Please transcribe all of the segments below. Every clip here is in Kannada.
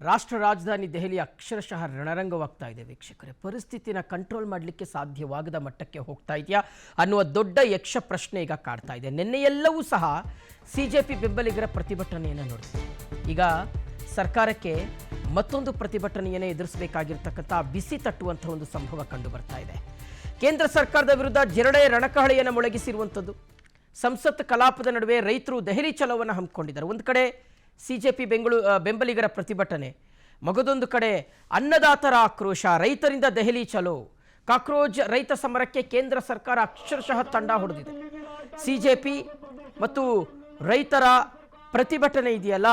ರಾಷ್ಟ್ರ ರಾಜಧಾನಿ ದೆಹಲಿ ಅಕ್ಷರಶಃ ರಣರಂಗವಾಗ್ತಾ ಇದೆ ವೀಕ್ಷಕರೇ. ಪರಿಸ್ಥಿತಿನ ಕಂಟ್ರೋಲ್ ಮಾಡಲಿಕ್ಕೆ ಸಾಧ್ಯವಾಗದ ಮಟ್ಟಕ್ಕೆ ಹೋಗ್ತಾ ಇದೆಯಾ ಅನ್ನುವ ದೊಡ್ಡ ಯಕ್ಷ ಪ್ರಶ್ನೆ ಈಗ ಕಾಡ್ತಾ ಇದೆ. ನಿನ್ನೆಯೆಲ್ಲವೂ ಸಹ ಸಿಜೆಪಿ ಬೆಂಬಲಿಗರ ಪ್ರತಿಭಟನೆಯನ್ನು ನೋಡಿದೆ. ಈಗ ಸರ್ಕಾರಕ್ಕೆ ಮತ್ತೊಂದು ಪ್ರತಿಭಟನೆಯನ್ನು ಎದುರಿಸಬೇಕಾಗಿರ್ತಕ್ಕಂಥ ಬಿಸಿ ತಟ್ಟುವಂಥ ಒಂದು ಸಂಭವ ಕಂಡು ಬರ್ತಾ ಇದೆ. ಕೇಂದ್ರ ಸರ್ಕಾರದ ವಿರುದ್ಧ ಜರಡೆ ರಣಕಹಳೆಯನ್ನು ಮೊಳಗಿಸಿರುವಂಥದ್ದು. ಸಂಸತ್ ಕಲಾಪದ ನಡುವೆ ರೈತರು ದೆಹಲಿ ಚಲೋವನ್ನು ಹಮ್ಮಿಕೊಂಡಿದ್ದಾರೆ. ಒಂದು ಕಡೆ ಸಿಜೆಪಿ ಬೆಂಬಲಿಗರ ಪ್ರತಿಭಟನೆ, ಮಗದೊಂದು ಕಡೆ ಅನ್ನದಾತರ ಆಕ್ರೋಶ, ರೈತರಿಂದ ದೆಹಲಿ ಚಲೋ. ಕಾಕ್ರೋಚ್ ರೈತ ಸಮರಕ್ಕೆ ಕೇಂದ್ರ ಸರ್ಕಾರ ಅಕ್ಷರಶಃ ತಂಡ ಹೊಡೆದಿದೆ. ಸಿಜೆಪಿ ಮತ್ತು ರೈತರ ಪ್ರತಿಭಟನೆ ಇದೆಯಲ್ಲ,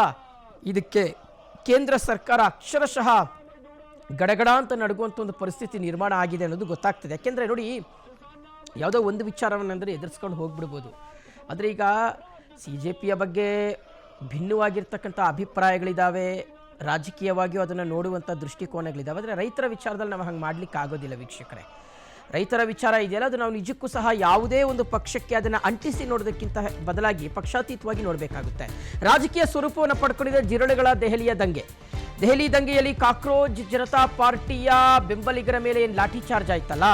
ಇದಕ್ಕೆ ಕೇಂದ್ರ ಸರ್ಕಾರ ಅಕ್ಷರಶಃ ಗಡಗಡ ಅಂತ ನಡುಗುವಂಥ ಒಂದು ಪರಿಸ್ಥಿತಿ ನಿರ್ಮಾಣ ಆಗಿದೆ ಅನ್ನೋದು ಗೊತ್ತಾಗ್ತದೆ. ಯಾಕೆಂದರೆ ನೋಡಿ, ಯಾವುದೋ ಒಂದು ವಿಚಾರವನ್ನೆಂದರೆ ಎದುರಿಸ್ಕೊಂಡು ಹೋಗ್ಬಿಡ್ಬೋದು. ಆದರೆ ಈಗ ಸಿಜೆಪಿಯ ಬಗ್ಗೆ ಭಿನ್ನವಾಗಿರ್ತಕ್ಕಂಥ ಅಭಿಪ್ರಾಯಗಳಿದ್ದಾವೆ, ರಾಜಕೀಯವಾಗಿಯೂ ಅದನ್ನು ನೋಡುವಂಥ ದೃಷ್ಟಿಕೋನಗಳಿದ್ದಾವೆ. ಆದರೆ ರೈತರ ವಿಚಾರದಲ್ಲಿ ನಾವು ಹಂಗೆ ಮಾಡಲಿಕ್ಕೆ ಆಗೋದಿಲ್ಲ ವೀಕ್ಷಕರೇ. ರೈತರ ವಿಚಾರ ಇದೆಯಲ್ಲ, ಅದು ನಾವು ನಿಜಕ್ಕೂ ಸಹ ಯಾವುದೇ ಒಂದು ಪಕ್ಷಕ್ಕೆ ಅದನ್ನು ಅಂಟಿಸಿ ನೋಡೋದಕ್ಕಿಂತ ಬದಲಾಗಿ ಪಕ್ಷಾತೀತವಾಗಿ ನೋಡಬೇಕಾಗುತ್ತೆ. ರಾಜಕೀಯ ಸ್ವರೂಪವನ್ನು ಪಡ್ಕೊಂಡಿದೆ ಜಿರಳೆಗಳ ದೆಹಲಿಯ ದಂಗೆ. ದೆಹಲಿ ದಂಗೆಯಲ್ಲಿ ಕಾಕ್ರೋಚ್ ಜನತಾ ಪಾರ್ಟಿಯ ಬೆಂಬಲಿಗರ ಮೇಲೆ ಏನು ಲಾಠಿ ಚಾರ್ಜ್ ಆಯ್ತಲ್ಲ,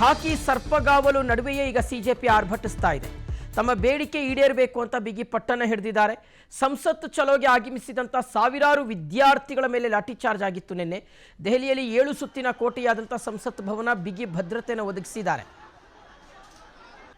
ಖಾಕಿ ಸರ್ಪಗಾವಲು ನಡುವೆಯೇ ಈಗ ಸಿಜೆಪಿ ಆರ್ಭಟಿಸ್ತಾ ಇದೆ. ತಮ್ಮ ಬೇಡಿಕೆ ಈಡೇರಬೇಕು ಅಂತ ಬಿಗಿ ಪಟ್ಟಣ ಹಿಡಿದಿದ್ದಾರೆ. ಸಂಸತ್ ಚಲೋಗೆ ಆಗಮಿಸಿದಂಥ ಸಾವಿರಾರು ವಿದ್ಯಾರ್ಥಿಗಳ ಮೇಲೆ ಲಾಠಿ ಚಾರ್ಜ್ ಆಗಿತ್ತು ನಿನ್ನೆ. ದೆಹಲಿಯಲ್ಲಿ 7 ಸುತ್ತಿನ ಕೋಟೆಯಾದಂಥ ಸಂಸತ್ ಭವನ ಬಿಗಿ ಭದ್ರತೆಯನ್ನು ಒದಗಿಸಿದ್ದಾರೆ.